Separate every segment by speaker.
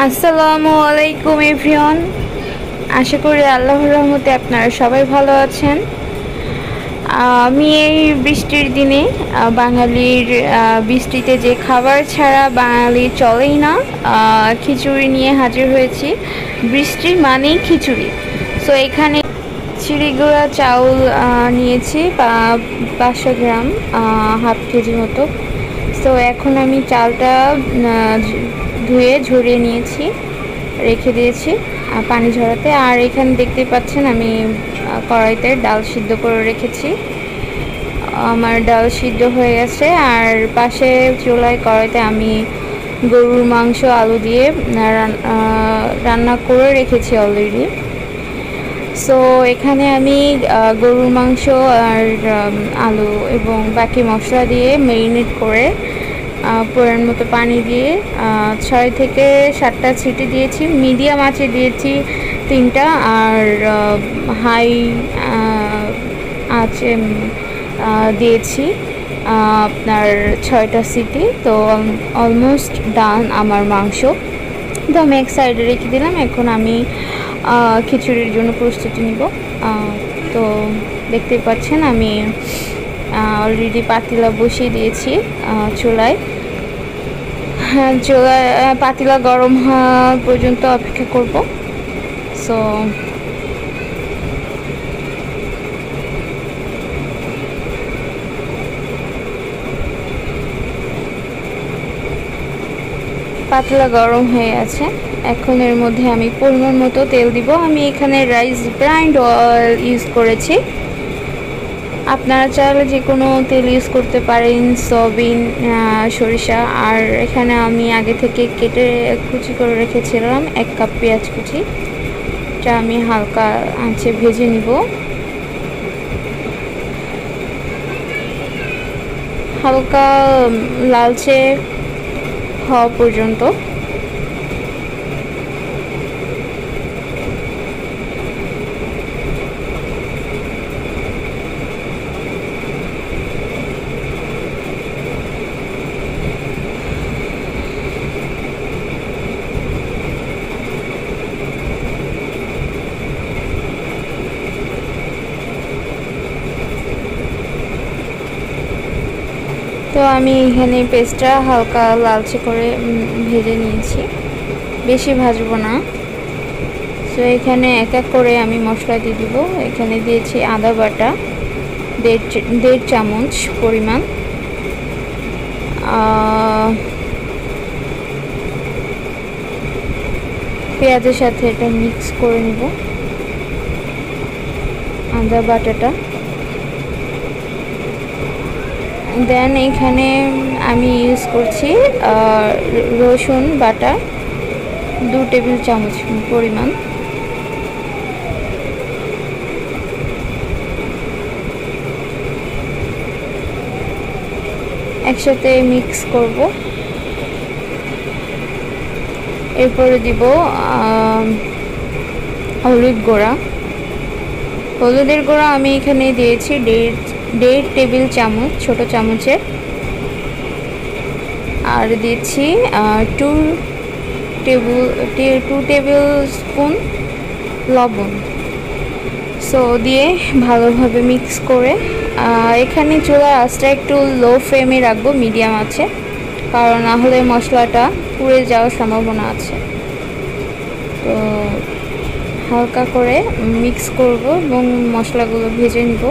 Speaker 1: আসসালামু আলাইকুম এভরিওয়ান। আশা করি আল্লাহর রহমতে আপনারা সবাই ভালো আছেন। আমি এই বৃষ্টির দিনে বাঙালির বৃষ্টিতে যে খাবার ছাড়া বাঙালি চলেই না, খিচুড়ি নিয়ে হাজির হয়েছি। বৃষ্টির মানেই খিচুড়ি। সো এখানে চিড়িগুড়া চাউল নিয়েছি 500 গ্রাম, হাফ কেজি মতো। সো এখন আমি চালটা ধুয়ে ঝরিয়ে নিয়েছি, রেখে দিয়েছি পানি ঝরাতে। আর এখানে দেখতে পাচ্ছেন আমি কড়াইতে ডাল সিদ্ধ করে রেখেছি। আমার ডাল সিদ্ধ হয়ে গেছে। আর পাশে চুলায় কড়াইতে আমি গরুর মাংস আলু দিয়ে রান্না করে রেখেছি অলরেডি। সো এখানে আমি গরুর মাংস আর আলু এবং বাকি মশলা দিয়ে ম্যারিনেট করে পরিমাণ মতো পানি দিয়ে 6 থেকে 7টা সিটি দিয়েছি। মিডিয়াম আঁচে দিয়েছি 3টা, আর হাই আঁচে দিয়েছি আপনার 6টা সিটি। তো অলমোস্ট ডান আমার মাংস। তো আমি এক সাইডে রেখে দিলাম। এখন আমি খিচুড়ির জন্য প্রস্তুতি নিব। তো দেখতে পাচ্ছেন আমি অলরেডি পাতিলা বসিয়ে দিয়েছি চুলায়। পাতিলা গরম হওয়া পর্যন্ত অপেক্ষা করব। সো পাতলা গরম হয়ে আছে। এখন এর মধ্যে আমি পরিমাণ মতো তেল দিব। আমি এখানে রাইস ব্র্যান্ড অয়েল ইউজ করেছি। আপনারা চাইলে যে কোনো তেল ইউজ করতে পারেন, সয়াবিন, সরিষা। আর এখানে আমি আগে থেকে কেটে কুচি করে রেখেছিলাম 1 কাপ পেঁয়াজ কুচি, যা আমি হালকা আঁচে ভেজে নিব, হালকা লালচে হওয়া পর্যন্ত। তো আমি এখানে পেস্টটা হালকা লালচে করে ভেজে নিয়েছি, বেশি ভাজবো না। তো এখানে এক এক করে আমি মশলা দিয়ে দিব। এখানে দিয়েছি আদা বাটা 1.5 চামচ পরিমাণ, পেঁয়াজের সাথে এটা মিক্স করে নিব আদা বাটাটা। দেন এখানে আমি ইউজ করছি রসুন বাটা 2 টেবিল চামচ পরিমাণ। একসাথে মিক্স করব। এরপরে দিব হলুদ গুঁড়া। হলুদের গুঁড়া আমি এখানে দিয়েছি 1.5 টেবিল চামচ, ছোট চামচের। আর দিচ্ছি 2 টেবিল স্পুন লবণ। সো দিয়ে ভালোভাবে মিক্স করে এখানে চুলার আঁচটা একটু লো ফ্লেমে রাখবো, মিডিয়াম আছে, কারণ না হলে মশলাটা পুড়ে যাওয়ার সম্ভাবনা আছে। তো হালকা করে মিক্স করব এবং মশলাগুলো ভেজে নিব।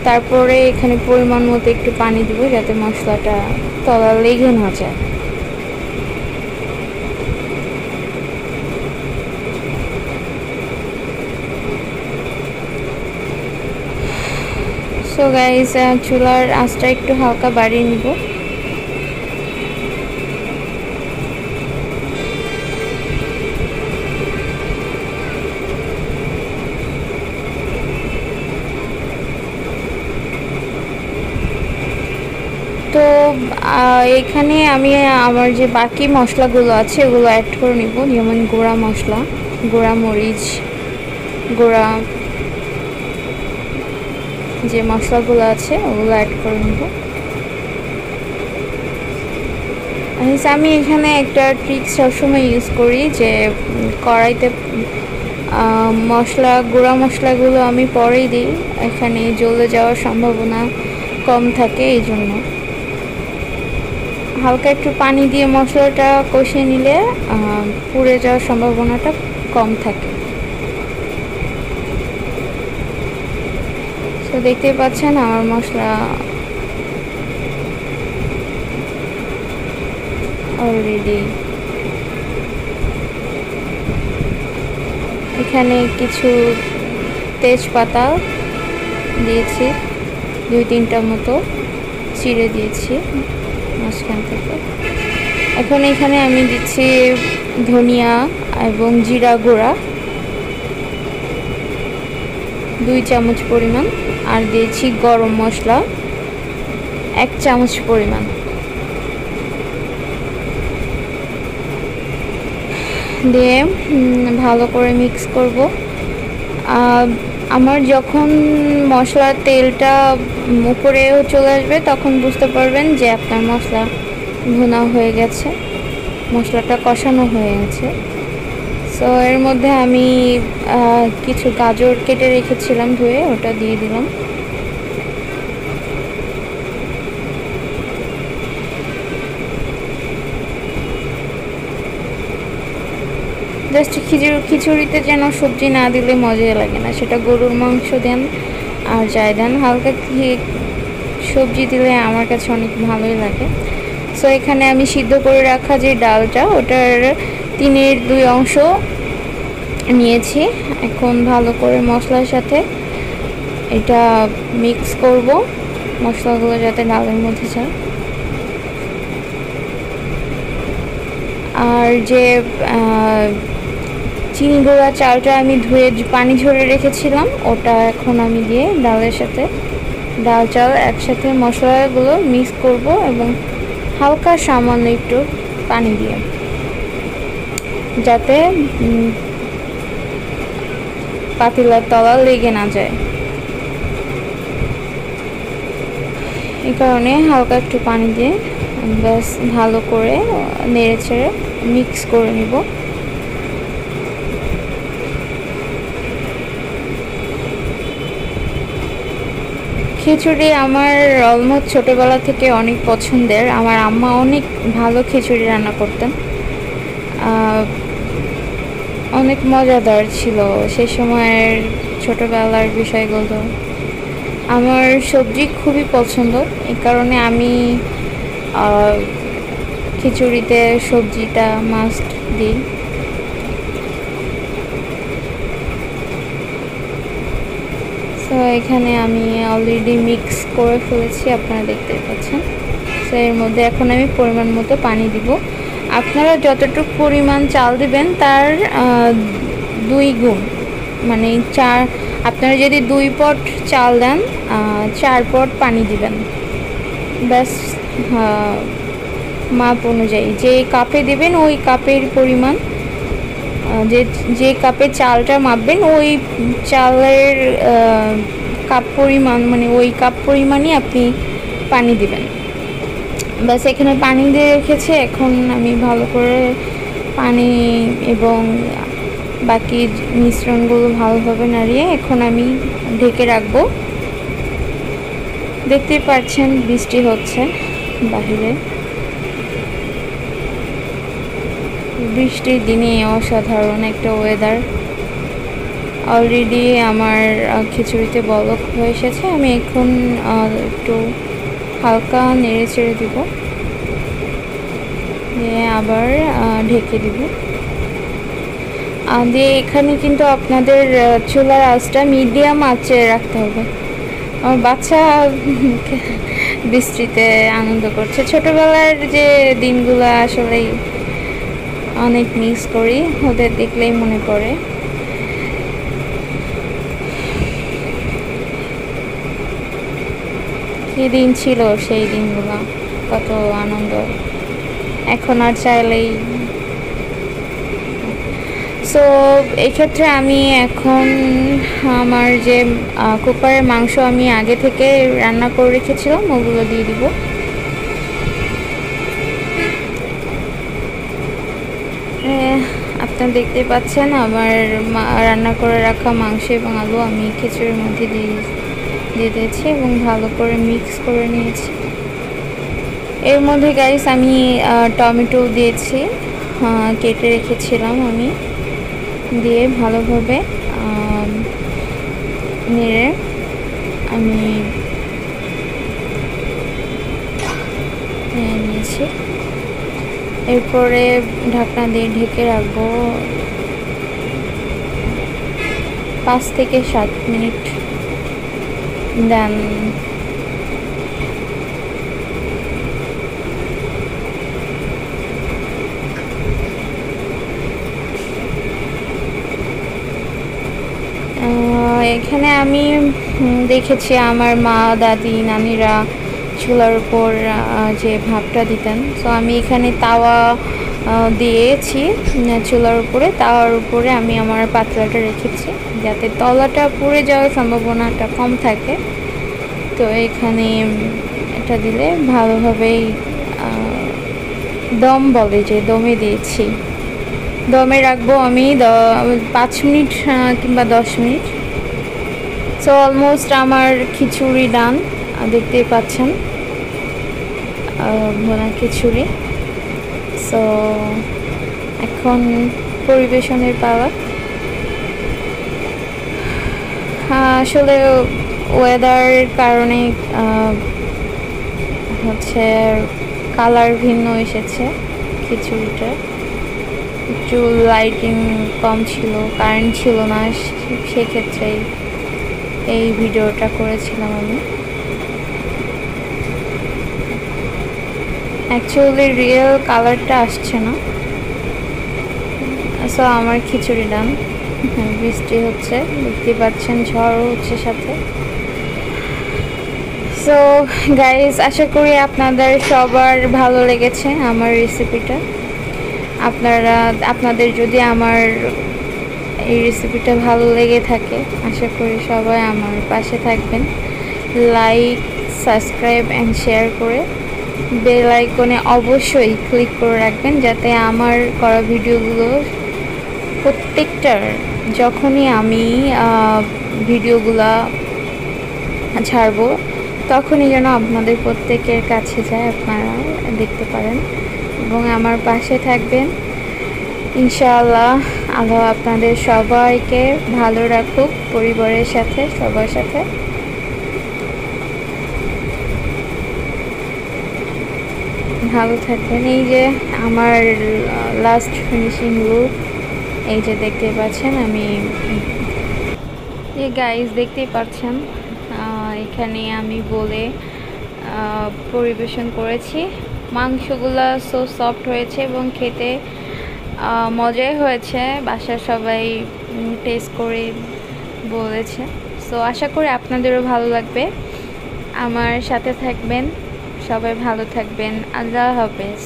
Speaker 1: তারপরে এখানে পরিমাণ মতো একটু পানি দিব, যাতে মশলাটা তলা লেগে না যায়। সো গাইস, চুলার আঁচটা একটু হালকা বাড়িয়ে নিব। তো এখানে আমি আমার যে বাকি মশলাগুলো আছে ওগুলো অ্যাড করে নিব, যেমন গুঁড়া মশলা, গুঁড়া মরিচ, গুঁড়া যে মশলাগুলো আছে ওগুলো অ্যাড করে নেব। আমি এখানে একটা ট্রিক সবসময় ইউজ করি যে কড়াইতে গুঁড়া মশলাগুলো আমি পরেই দিই, এখানে জ্বলে যাওয়ার সম্ভাবনা কম থাকে। এই জন্য হালকা একটু পানি দিয়ে মশলাটা কষিয়ে নিলে পুড়ে যাওয়ার সম্ভাবনাটা কম থাকে। তো দেখতেই পাচ্ছেন আমার মশলা অলরেডি। এখানে কিছু তেজপাতা দিয়েছি, 2-3টা মতো চিড়ে দিয়েছি মাঝখান থেকে। এখন এখানে আমি দিচ্ছি ধনিয়া এবং জিরা গুঁড়া 2 চামচ পরিমাণ, আর দিয়েছি গরম মশলা 1 চামচ পরিমাণ দিয়ে ভালো করে মিক্স করব। আমার যখন মশলার তেলটা উপরেও চলে আসবে তখন বুঝতে পারবেন যে আপনার মশলা ভুনা হয়ে গেছে, মশলাটা কষানো হয়ে গেছে। সো এর মধ্যে আমি কিছু গাজর কেটে রেখেছিলাম ধুয়ে, ওটা দিয়ে দিলাম। জাস্ট খিচুড়িতে যেন সবজি না দিলে মজাই লাগে না, সেটা গরুর মাংস দেন আর যাই দেন, হালকা সবজি দিলে আমার কাছে অনেক ভালোই লাগে। সো এখানে আমি সিদ্ধ করে রাখা যে ডালটা, ওটার 3/2 অংশ নিয়েছি। এখন ভালো করে মশলার সাথে এটা মিক্স করব, মশলাগুলো যাতে ডালের মধ্যে যায়। আর যে চিনি গুঁড়া চালটা আমি ধুয়ে পানি ঝরে রেখেছিলাম, ওটা এখন আমি দিয়ে ডালের সাথে ডাল চাল একসাথে মশলাগুলো মিক্স করব এবং হালকা সামান্য একটু পানি দিয়ে, যাতে পাতিলার তলা লেগে না যায়। এই কারণে হালকা একটু পানি দিয়ে ব্যাস ভালো করে নেড়ে ছেড়ে মিক্স করে নিব। খিচুড়ি আমার অলমোস্ট ছোটোবেলা থেকে অনেক পছন্দের। আমার আম্মা অনেক ভালো খিচুড়ি রান্না করতেন, অনেক মজাদার ছিল সেই সময়ের ছোটোবেলার বিষয়গুলো। আমার সবজি খুবই পছন্দ, এই কারণে আমি খিচুড়িতে সবজিটা মাস্ট দিই। তো এখানে আমি অলরেডি মিক্স করে ফেলেছি, আপনারা দেখতেই পাচ্ছেন। তো এর মধ্যে এখন আমি পরিমাণ মতো পানি দিব। আপনারা যতটুকু পরিমাণ চাল দিবেন তার 2 গুণ, মানে আপনারা যদি 2 পট চাল দেন 4 পট পানি দিবেন। ব্যাস মাপ অনুযায়ী যে কাপে দেবেন ওই কাপের পরিমাণ, যে কাপে চালটা মাপবেন ওই চালের কাপ পরিমাণ, মানে ওই কাপ পরিমাণই আপনি পানি দিবেন। ব্যাস এখানে পানি দিয়ে রেখেছি। এখন আমি ভালো করে পানি এবং বাকি মিশ্রণগুলো ভালোভাবে নাড়িয়ে এখন আমি ঢেকে রাখবো। দেখতেই পাচ্ছেন বৃষ্টি হচ্ছে বাহিরে, বৃষ্টির দিনে অসাধারণ একটা ওয়েদার। অলরেডি আমার খিচুড়িতে বলক হয়ে এসেছে, আমি এখন একটু হালকা নেড়ে চেড়ে দিব, দিয়ে আবার ঢেকে দিব। দিয়ে এখানে কিন্তু আপনাদের চুলার আঁচটা মিডিয়াম আঁচে রাখতে হবে। আমার বাচ্চা বৃষ্টিতে আনন্দ করছে, ছোটবেলার যে দিনগুলো আসলেই অনেক মিস করি, ওদের দেখলেই মনে পড়ে। কী দিন ছিল সেই দিনগুলো, কত আনন্দ, এখন আর চাইলেই। সো এক্ষেত্রে আমি এখন আমার যে কুকারের মাংস আমি আগে থেকে রান্না করে রেখেছিলাম ওগুলো দিয়ে দিব। আপনারা দেখতে পাচ্ছেন আমার রান্না করে রাখা মাংস এবং আলু আমি খিচুড়ির মধ্যে দিয়ে দিয়েছি এবং ভালো করে মিক্স করে নিয়েছি। এর মধ্যে গাইস আমি টমেটো দিয়েছি, কেটে রেখেছিলাম আমি, দিয়ে ভালোভাবে নেড়ে আমি নিয়েছি। এরপরে ঢাকনা দিয়ে ঢেকে রাখবো 5 থেকে 7 মিনিট। দেন এখানে আমি দেখেছি আমার মা, দাদি, নানিরা চুলার উপর যে ভাপটা দিতেন। সো আমি এখানে তাওয়া দিয়েছি চুলার উপরে, তাওয়ার উপরে আমি আমার পাতলাটা রেখেছি যাতে তলাটা পুড়ে যাওয়ার সম্ভাবনাটা কম থাকে। তো এখানে এটা দিলে ভালোভাবেই দম বলে যে দমে দিয়েছি, দমে রাখবো আমি 5 মিনিট কিংবা 10 মিনিট। সো অলমোস্ট আমার খিচুড়ি ডান, দেখতেই পাচ্ছেন ভোনা খিচুড়ি। সো এখন পরিবেশনের পালা। আসলে ওয়েদার কারণে হচ্ছে কালার ভিন্ন এসেছে খিচুড়িটা, একটু লাইটিং কম ছিল, কারেন্ট ছিল না, সেক্ষেত্রেই এই ভিডিওটা করেছিলাম আমি। অ্যাকচুয়ালি রিয়েল কালারটা আসছে না। সো আমার খিচুড়ি ডান। বৃষ্টি হচ্ছে, দেখতে পাচ্ছেন, ঝড়ও হচ্ছে সাথে। সো গাইস, আশা করি আপনাদের সবার ভালো লেগেছে আমার রেসিপিটা। আপনাদের যদি আমার এই রেসিপিটা ভালো লেগে থাকে, আশা করি সবাই আমার পাশে থাকবেন। লাইক, সাবস্ক্রাইব অ্যান্ড শেয়ার করে বেল আইকনে অবশ্যই ক্লিক করে রাখবেন, যাতে আমার করা ভিডিওগুলো প্রত্যেকটার যখনই আমি ভিডিওগুলা ছাড়বো তখনই যেন আপনাদের প্রত্যেকের কাছে যায়, আপনারা দেখতে পারেন এবং আমার পাশে থাকবেন। ইনশাআল্লাহ আল্লাহ আপনাদের সবাইকে ভালো রাখুক, পরিবারের সাথে, সবার সাথে। ভালো থাকবেন। এই যে আমার লাস্ট ফিনিশিং লুক, এই যে দেখতে পাচ্ছেন, আমি এই গাইস দেখতেই পাচ্ছেন এখানে আমি বলে পরিবেশন করেছি। মাংসগুলো সো সফট হয়েছে এবং খেতে মজাই হয়েছে, বাসার সবাই টেস্ট করে বলেছে। সো আশা করি আপনাদেরও ভালো লাগবে। আমার সাথে থাকবেন, সবাই ভালো থাকবেন। আল্লাহ হাফেজ।